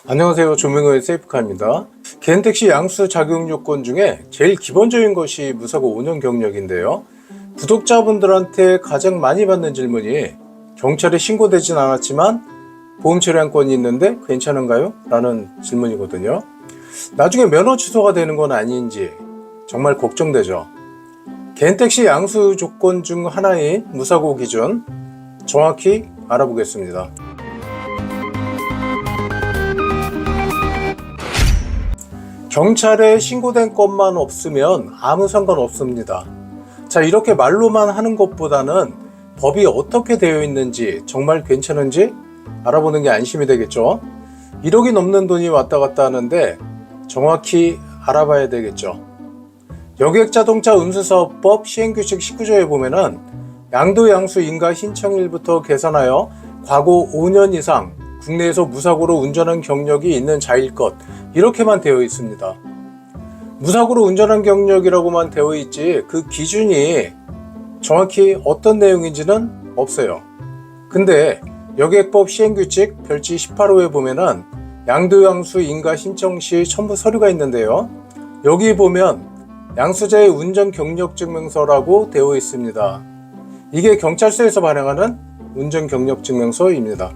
안녕하세요. 조명의 세이프카입니다. 개인택시 양수 자격 요건 중에 제일 기본적인 것이 무사고 운영 경력인데요. 구독자분들한테 가장 많이 받는 질문이 경찰에 신고되진 않았지만 보험 처리한건이 있는데 괜찮은가요? 라는 질문이거든요. 나중에 면허 취소가 되는 건 아닌지 정말 걱정되죠. 개인택시 양수 조건 중 하나인 무사고 기준 정확히 알아보겠습니다. 경찰에 신고된 것만 없으면 아무 상관없습니다. 자, 이렇게 말로만 하는 것보다는 법이 어떻게 되어 있는지 정말 괜찮은지 알아보는 게 안심이 되겠죠. 1억이 넘는 돈이 왔다 갔다 하는데 정확히 알아봐야 되겠죠. 여객자동차 운수사업법 시행규칙 19조에 보면은 양도 양수 인가 신청일부터 계산하여 과거 5년 이상 국내에서 무사고로 운전한 경력이 있는 자일 것, 이렇게만 되어 있습니다. 무사고로 운전한 경력이라고만 되어 있지 그 기준이 정확히 어떤 내용인지는 없어요. 근데 여객법 시행규칙 별지 18호에 보면은 양도양수 인가 신청 시 첨부 서류가 있는데요. 여기 보면 양수자의 운전 경력 증명서라고 되어 있습니다. 이게 경찰서에서 발행하는 운전 경력 증명서입니다.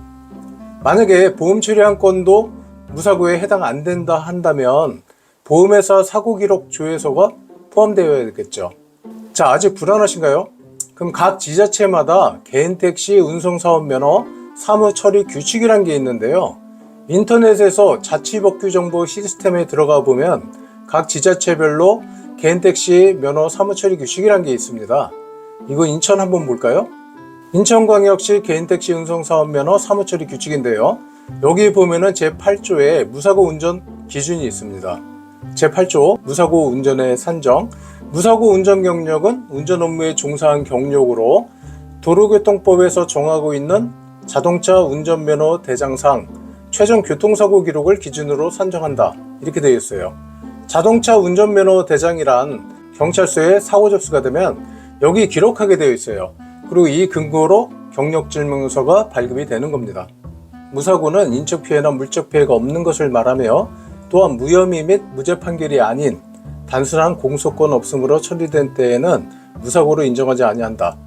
만약에 보험 처리한 건도 무사고에 해당 안 된다 한다면 보험회사 사고기록 조회서가 포함되어야 되겠죠. 자, 아직 불안하신가요? 그럼 각 지자체마다 개인택시 운송사업면허 사무처리 규칙이란 게 있는데요. 인터넷에서 자치법규정보 시스템에 들어가 보면 각 지자체별로 개인택시 면허 사무처리 규칙이란 게 있습니다. 이거 인천 한번 볼까요? 인천광역시 개인택시 운송사업면허 사무처리 규칙인데요. 여기 보면은 제8조에 무사고 운전 기준이 있습니다. 제8조 무사고 운전의 산정. 무사고 운전 경력은 운전 업무에 종사한 경력으로 도로교통법에서 정하고 있는 자동차 운전면허 대장상 최종 교통사고 기록을 기준으로 산정한다. 이렇게 되어 있어요. 자동차 운전면허 대장이란 경찰서에 사고 접수가 되면 여기 기록하게 되어 있어요. 그리고 이 근거로 경력증명서가 발급이 되는 겁니다. 무사고는 인적피해나 물적피해가 없는 것을 말하며 또한 무혐의 및 무죄 판결이 아닌 단순한 공소권 없음으로 처리된 때에는 무사고로 인정하지 아니한다.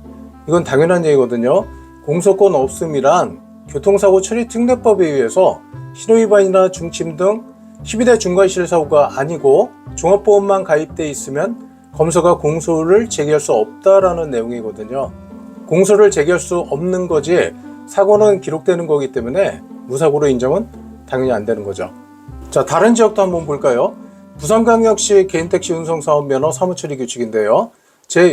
이건 당연한 얘기거든요. 공소권 없음이란 교통사고 처리 특례법에 의해서 신호위반이나 중침 등 12대 중과실사고가 아니고 종합보험만 가입돼 있으면 검사가 공소를 제기할 수 없다라는 내용이거든요. 공소를 제기할 수 없는 거지 사고는 기록되는 거기 때문에 무사고로 인정은 당연히 안 되는 거죠. 자, 다른 지역도 한번 볼까요? 부산광역시 개인택시 운송사업면허 사무처리 규칙인데요.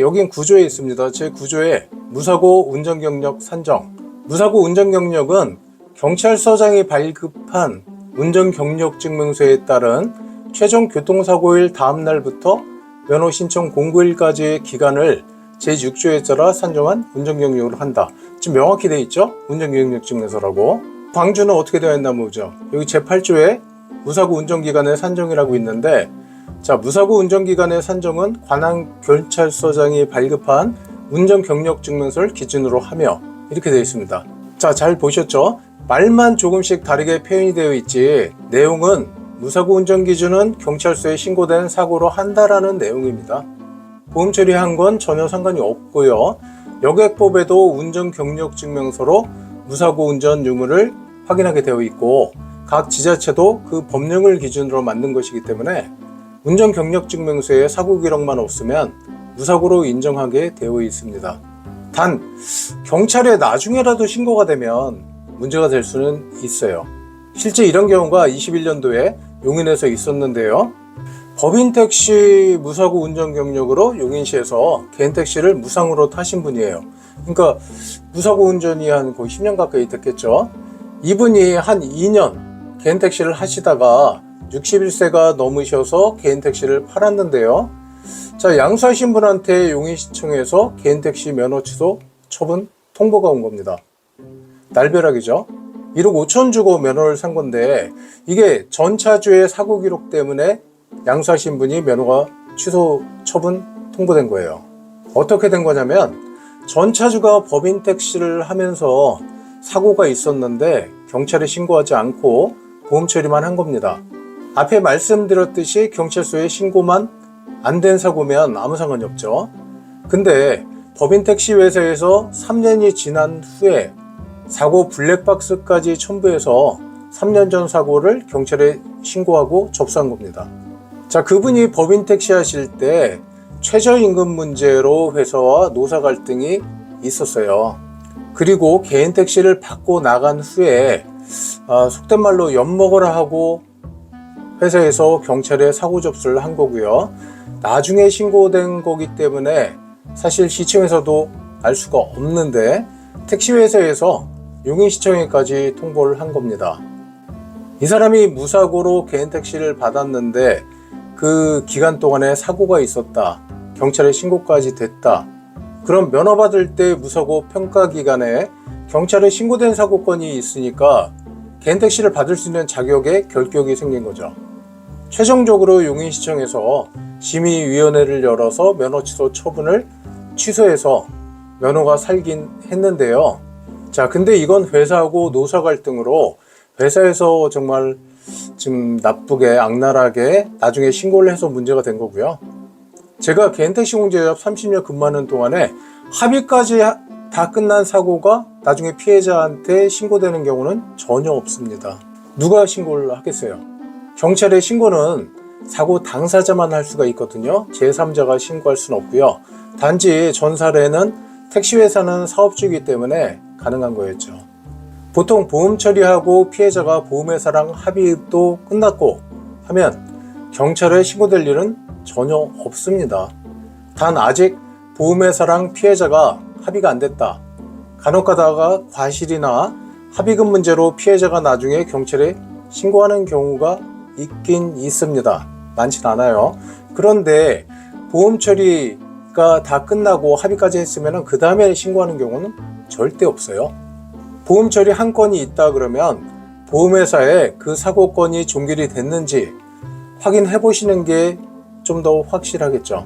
여긴 9조에 있습니다. 제9조에 무사고 운전경력 산정. 무사고 운전경력은 경찰서장이 발급한 운전경력증명서에 따른 최종 교통사고일 다음 날부터 면허 신청 공고일까지의 기간을 제6조에 따라 산정한 운전경력으로 한다. 지금 명확히 되어 있죠? 운전경력증명서라고. 광주는 어떻게 되어 있나 보죠. 여기 제8조에 무사고 운전기간의 산정이라고 있는데, 자, 무사고 운전기간의 산정은 관할 경찰서장이 발급한 운전경력증명서를 기준으로 하며 이렇게 되어 있습니다. 자, 잘 보셨죠? 말만 조금씩 다르게 표현이 되어 있지 내용은 무사고 운전 기준은 경찰서에 신고된 사고로 한다라는 내용입니다. 보험 처리한 건 전혀 상관이 없고요. 여객법에도 운전 경력 증명서로 무사고 운전 유무를 확인하게 되어 있고 각 지자체도 그 법령을 기준으로 만든 것이기 때문에 운전 경력 증명서에 사고 기록만 없으면 무사고로 인정하게 되어 있습니다. 단 경찰에 나중에라도 신고가 되면 문제가 될 수는 있어요. 실제 이런 경우가 21년도에 용인에서 있었는데요. 법인택시 무사고 운전 경력으로 용인시에서 개인택시를 무상으로 타신 분이에요. 그러니까 무사고 운전이 한 거의 10년 가까이 됐겠죠. 이분이 한 2년 개인택시를 하시다가 61세가 넘으셔서 개인택시를 팔았는데요. 자, 양수하신 분한테 용인시청에서 개인택시 면허 취소 처분 통보가 온 겁니다. 날벼락이죠. 1억 5천 주고 면허를 산 건데 이게 전차주의 사고 기록 때문에 양수하신 분이 면허가 취소 처분 통보된 거예요. 어떻게 된 거냐면 전차주가 법인 택시를 하면서 사고가 있었는데 경찰에 신고하지 않고 보험 처리만 한 겁니다. 앞에 말씀드렸듯이 경찰서에 신고만 안 된 사고면 아무 상관이 없죠. 근데 법인 택시 회사에서 3년이 지난 후에 사고 블랙박스까지 첨부해서 3년 전 사고를 경찰에 신고하고 접수한 겁니다. 자, 그분이 법인 택시 하실 때 최저임금 문제로 회사와 노사 갈등이 있었어요. 그리고 개인 택시를 받고 나간 후에 속된 말로 엿먹으라 하고 회사에서 경찰에 사고 접수를 한 거고요. 나중에 신고된 거기 때문에 사실 시청에서도 알 수가 없는데 택시회사에서 용인시청에까지 통보를 한 겁니다. 이 사람이 무사고로 개인 택시를 받았는데 그 기간 동안에 사고가 있었다, 경찰에 신고까지 됐다, 그럼 면허받을 때 무사고 평가 기간에 경찰에 신고된 사고건이 있으니까 개인 택시를 받을 수 있는 자격에 결격이 생긴 거죠. 최종적으로 용인시청에서 심의위원회를 열어서 면허 취소 처분을 취소해서 면허가 살긴 했는데요. 자, 근데 이건 회사하고 노사 갈등으로 회사에서 정말 좀 나쁘게 악랄하게 나중에 신고를 해서 문제가 된 거고요. 제가 개인택시 공제업 30년 근무하는 동안에 합의까지 다 끝난 사고가 나중에 피해자한테 신고되는 경우는 전혀 없습니다. 누가 신고를 하겠어요? 경찰에 신고는 사고 당사자만 할 수가 있거든요. 제3자가 신고할 수는 없고요. 단지 전 사례는 택시회사는 사업주이기 때문에 가능한 거였죠. 보통 보험 처리하고 피해자가 보험회사랑 합의도 끝났고 하면 경찰에 신고될 일은 전혀 없습니다. 단 아직 보험회사랑 피해자가 합의가 안 됐다, 간혹 가다가 과실이나 합의금 문제로 피해자가 나중에 경찰에 신고하는 경우가 있긴 있습니다. 많진 않아요. 그런데 보험 처리가 다 끝나고 합의까지 했으면 그 다음에 신고하는 경우는 절대 없어요. 보험 처리 한 건이 있다 그러면 보험회사에 그 사고건이 종결이 됐는지 확인해 보시는 게 좀 더 확실하겠죠.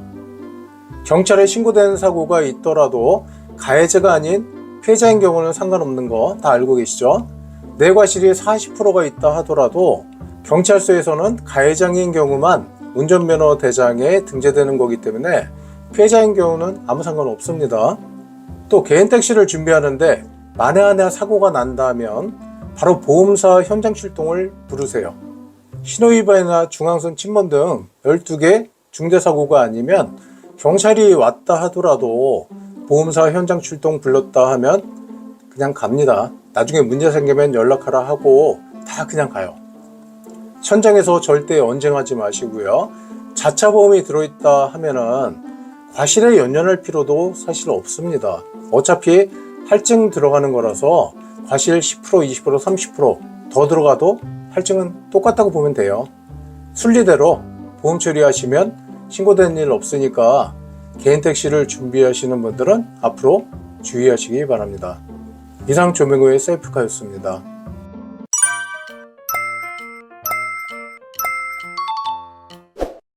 경찰에 신고된 사고가 있더라도 가해자가 아닌 피해자인 경우는 상관없는 거 다 알고 계시죠? 뇌과실이 40%가 있다 하더라도 경찰서에서는 가해자인 경우만 운전면허 대장에 등재되는 거기 때문에 피해자인 경우는 아무 상관없습니다. 또 개인 택시를 준비하는데 만에 하나 사고가 난다면 바로 보험사 현장 출동을 부르세요. 신호위반이나 중앙선 침범 등 12개 중대사고가 아니면 경찰이 왔다 하더라도 보험사 현장 출동 불렀다 하면 그냥 갑니다. 나중에 문제 생기면 연락하라 하고 다 그냥 가요. 현장에서 절대 언쟁하지 마시고요. 자차 보험이 들어있다 하면은 과실에 연연할 필요도 사실 없습니다. 어차피 할증 들어가는 거라서 과실 10%, 20%, 30%더 들어가도 할증은 똑같다고 보면 돼요. 순리대로 보험 처리하시면 신고된 일 없으니까 개인 택시를 준비하시는 분들은 앞으로 주의하시기 바랍니다. 이상 조명구의 셀프카였습니다.